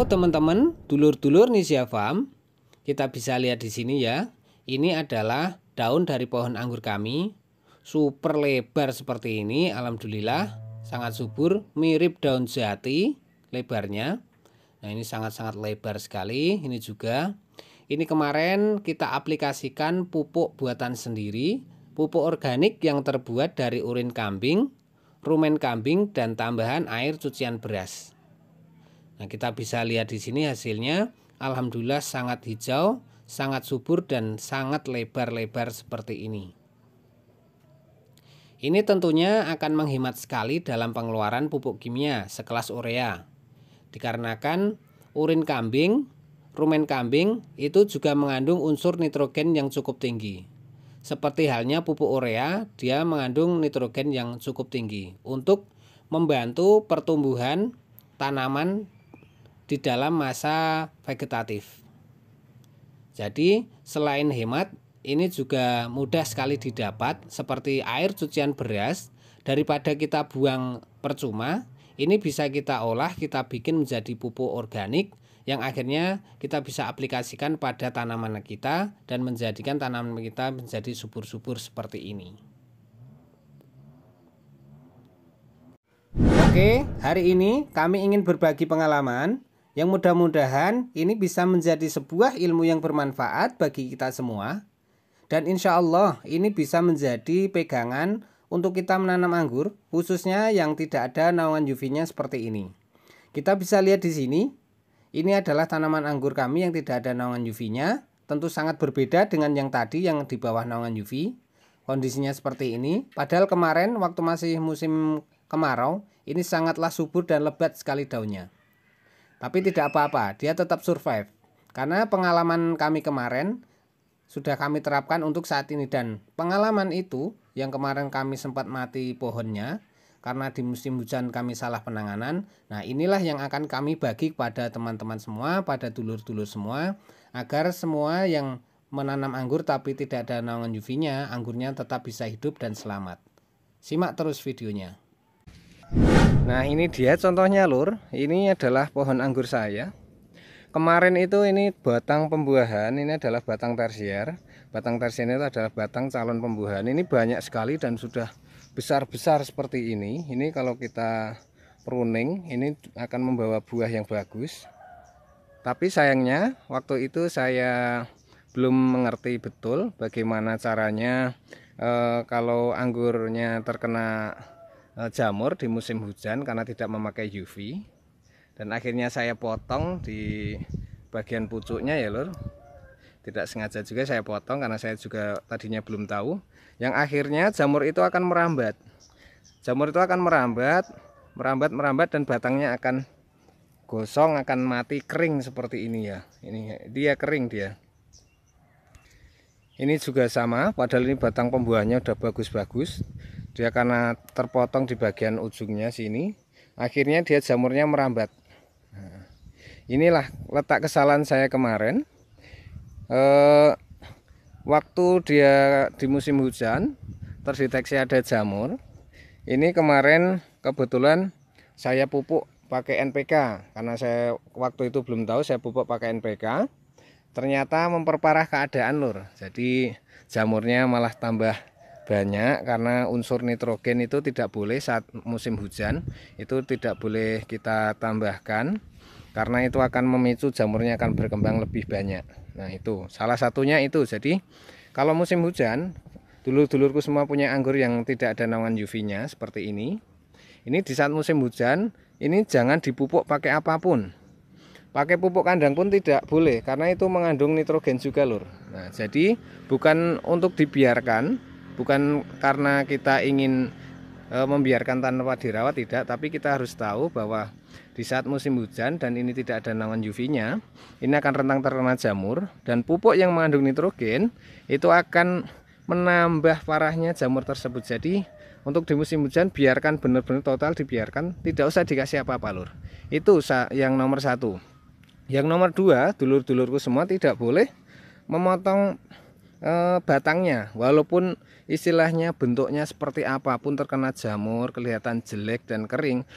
Halo teman-teman, dulur-dulur Nisya Farm. Kita bisa lihat di sini ya. Ini adalah daun dari pohon anggur kami. Super lebar seperti ini, alhamdulillah. Sangat subur, mirip daun jati lebarnya. Nah, ini sangat-sangat lebar sekali. Ini juga. Ini kemarin kita aplikasikan pupuk buatan sendiri, pupuk organik yang terbuat dari urin kambing, rumen kambing dan tambahan air cucian beras. Nah, kita bisa lihat di sini hasilnya, alhamdulillah sangat hijau, sangat subur dan sangat lebar-lebar seperti ini. Ini tentunya akan menghemat sekali dalam pengeluaran pupuk kimia sekelas urea. Dikarenakan urin kambing, rumen kambing itu juga mengandung unsur nitrogen yang cukup tinggi. Seperti halnya pupuk urea, dia mengandung nitrogen yang cukup tinggi untuk membantu pertumbuhan tanaman di dalam masa vegetatif. Jadi selain hemat, ini juga mudah sekali didapat seperti air cucian beras. Daripada kita buang percuma, ini bisa kita olah, kita bikin menjadi pupuk organik yang akhirnya kita bisa aplikasikan pada tanaman kita dan menjadikan tanaman kita menjadi subur-subur seperti ini. Oke, hari ini kami ingin berbagi pengalaman yang mudah-mudahan ini bisa menjadi sebuah ilmu yang bermanfaat bagi kita semua. Dan insya Allah ini bisa menjadi pegangan untuk kita menanam anggur, khususnya yang tidak ada naungan UV-nya seperti ini. Kita bisa lihat di sini, ini adalah tanaman anggur kami yang tidak ada naungan UV-nya. Tentu sangat berbeda dengan yang tadi yang di bawah naungan UV. Kondisinya seperti ini. Padahal kemarin waktu masih musim kemarau, ini sangatlah subur dan lebat sekali daunnya. Tapi tidak apa-apa, dia tetap survive. Karena pengalaman kami kemarin sudah kami terapkan untuk saat ini. Dan pengalaman itu yang kemarin kami sempat mati pohonnya karena di musim hujan kami salah penanganan. Nah, inilah yang akan kami bagi kepada teman-teman semua, pada dulur-dulur semua, agar semua yang menanam anggur tapi tidak ada naungan UV-nya, anggurnya tetap bisa hidup dan selamat. Simak terus videonya. Nah, ini dia contohnya lur. Ini adalah pohon anggur saya. Kemarin itu ini batang pembuahan, ini adalah batang tersier. Batang tersier itu adalah batang calon pembuahan. Ini banyak sekali dan sudah besar-besar seperti ini. Ini kalau kita pruning, ini akan membawa buah yang bagus. Tapi sayangnya waktu itu saya belum mengerti betul bagaimana caranya kalau anggurnya terkena jamur di musim hujan karena tidak memakai UV. Dan akhirnya saya potong di bagian pucuknya ya lur. Tidak sengaja juga saya potong karena saya juga tadinya belum tahu. Yang akhirnya jamur itu akan merambat. Jamur itu akan merambat dan batangnya akan gosong, akan mati, kering seperti ini ya. Ini dia kering dia. Ini juga sama, padahal ini batang pembuahannya udah bagus-bagus. Dia karena terpotong di bagian ujungnya sini, akhirnya dia jamurnya merambat. Nah, inilah letak kesalahan saya kemarin. Waktu dia di musim hujan terdeteksi ada jamur. Ini kemarin kebetulan saya pupuk pakai NPK karena saya waktu itu belum tahu, saya pupuk pakai NPK. Ternyata memperparah keadaan lur. Jadi jamurnya malah tambah banyak karena unsur nitrogen itu tidak boleh saat musim hujan, itu tidak boleh kita tambahkan karena itu akan memicu jamurnya akan berkembang lebih banyak. Nah, itu salah satunya itu. Jadi kalau musim hujan, dulur-dulurku semua punya anggur yang tidak ada naungan UV-nya seperti ini. Ini di saat musim hujan, ini jangan dipupuk pakai apapun. Pakai pupuk kandang pun tidak boleh karena itu mengandung nitrogen juga lur. Nah, jadi bukan untuk dibiarkan, bukan karena kita ingin membiarkan tanpa dirawat, tidak, tapi kita harus tahu bahwa di saat musim hujan dan ini tidak ada naungan UV-nya, ini akan rentan terkena jamur, dan pupuk yang mengandung nitrogen itu akan menambah parahnya jamur tersebut. Jadi untuk di musim hujan biarkan benar-benar total dibiarkan, tidak usah dikasih apa-apa lur. Itu yang nomor satu. Yang nomor dua, dulur-dulurku semua tidak boleh memotong batangnya, walaupun istilahnya bentuknya seperti apapun terkena jamur, kelihatan jelek dan kering.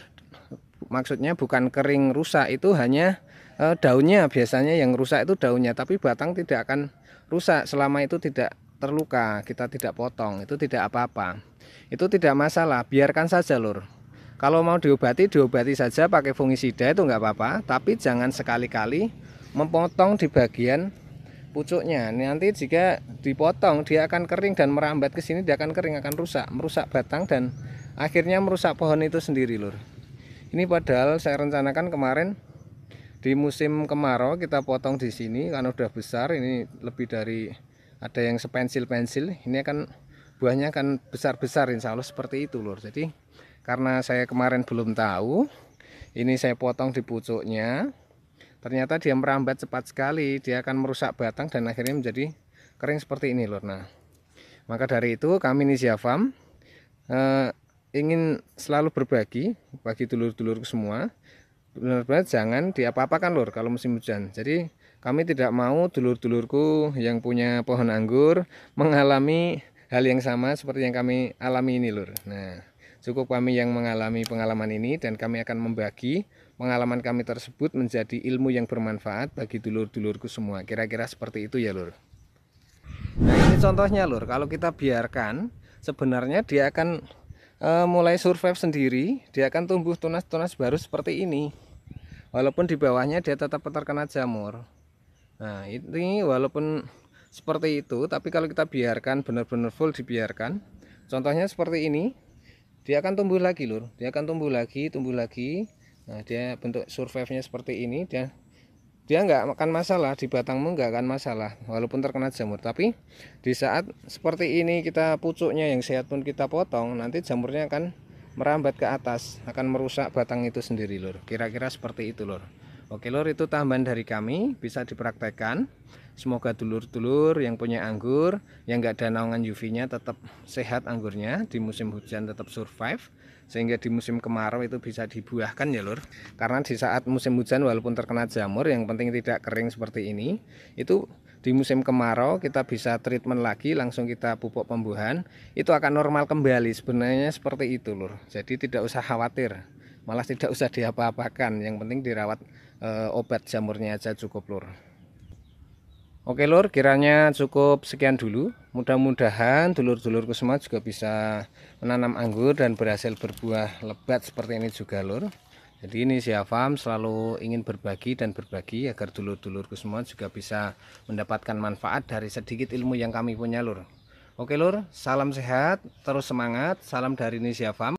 Maksudnya bukan kering rusak, itu hanya daunnya biasanya yang rusak itu daunnya, tapi batang tidak akan rusak selama itu tidak terluka, kita tidak potong, itu tidak apa-apa. Itu tidak masalah, biarkan saja lur. Kalau mau diobati, diobati saja pakai fungisida, itu nggak apa-apa, tapi jangan sekali-kali memotong di bagian pucuknya. Nanti jika dipotong dia akan kering dan merambat ke sini, dia akan kering, akan rusak, merusak batang dan akhirnya merusak pohon itu sendiri lur. Ini padahal saya rencanakan kemarin di musim kemarau kita potong di sini karena udah besar, ini lebih dari ada yang sepensil-pensil, ini akan buahnya akan besar-besar insya Allah seperti itu lur. Jadi karena saya kemarin belum tahu, ini saya potong di pucuknya. Ternyata dia merambat cepat sekali, dia akan merusak batang dan akhirnya menjadi kering seperti ini lur. Nah, maka dari itu kami Nisia Farm ingin selalu berbagi bagi dulur-dulurku semua. Benar-benar jangan diapa-apakan lur kalau musim hujan. Jadi kami tidak mau dulur-dulurku yang punya pohon anggur mengalami hal yang sama seperti yang kami alami ini lur. Nah, cukup kami yang mengalami pengalaman ini dan kami akan membagi pengalaman kami tersebut menjadi ilmu yang bermanfaat bagi dulur-dulurku semua. Kira-kira seperti itu ya lur. Nah, ini contohnya lur, kalau kita biarkan sebenarnya dia akan mulai survive sendiri, dia akan tumbuh tunas-tunas baru seperti ini. Walaupun di bawahnya dia tetap terkena jamur. Nah, ini walaupun seperti itu, tapi kalau kita biarkan benar-benar full dibiarkan, contohnya seperti ini, dia akan tumbuh lagi lur, dia akan tumbuh lagi, tumbuh lagi. Nah, dia bentuk survive-nya seperti ini, dia nggak akan masalah, di batangmu nggak akan masalah walaupun terkena jamur. Tapi di saat seperti ini kita pucuknya yang sehat pun kita potong, nanti jamurnya akan merambat ke atas, akan merusak batang itu sendiri lur. Kira-kira seperti itu lur. Oke lur, itu tambahan dari kami, bisa dipraktekkan. Semoga dulur-dulur yang punya anggur, yang nggak ada naungan UV-nya tetap sehat anggurnya, di musim hujan tetap survive, sehingga di musim kemarau itu bisa dibuahkan ya lur. Karena di saat musim hujan walaupun terkena jamur, yang penting tidak kering seperti ini, itu di musim kemarau kita bisa treatment lagi, langsung kita pupuk pembuahan, itu akan normal kembali. Sebenarnya seperti itu lur. Jadi tidak usah khawatir, malah tidak usah diapa-apakan, yang penting dirawat obat jamurnya aja cukup lur. Oke lur, kiranya cukup sekian dulu. Mudah-mudahan dulur-dulurku semua juga bisa menanam anggur dan berhasil berbuah lebat seperti ini juga lur. Jadi ini Nisia Farm selalu ingin berbagi dan berbagi agar dulur-dulurku semua juga bisa mendapatkan manfaat dari sedikit ilmu yang kami punya lur. Oke lur, salam sehat, terus semangat, salam dari Nisia Farm.